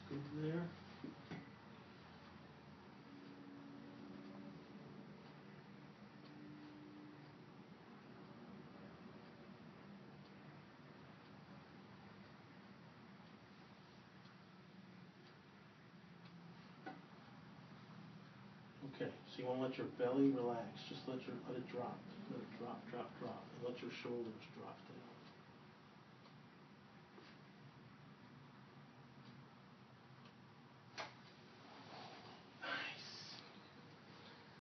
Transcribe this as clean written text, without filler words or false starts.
Good there. Okay, so you want to let your belly relax. Just let it drop. Let it drop, drop, drop, and let your shoulders drop down.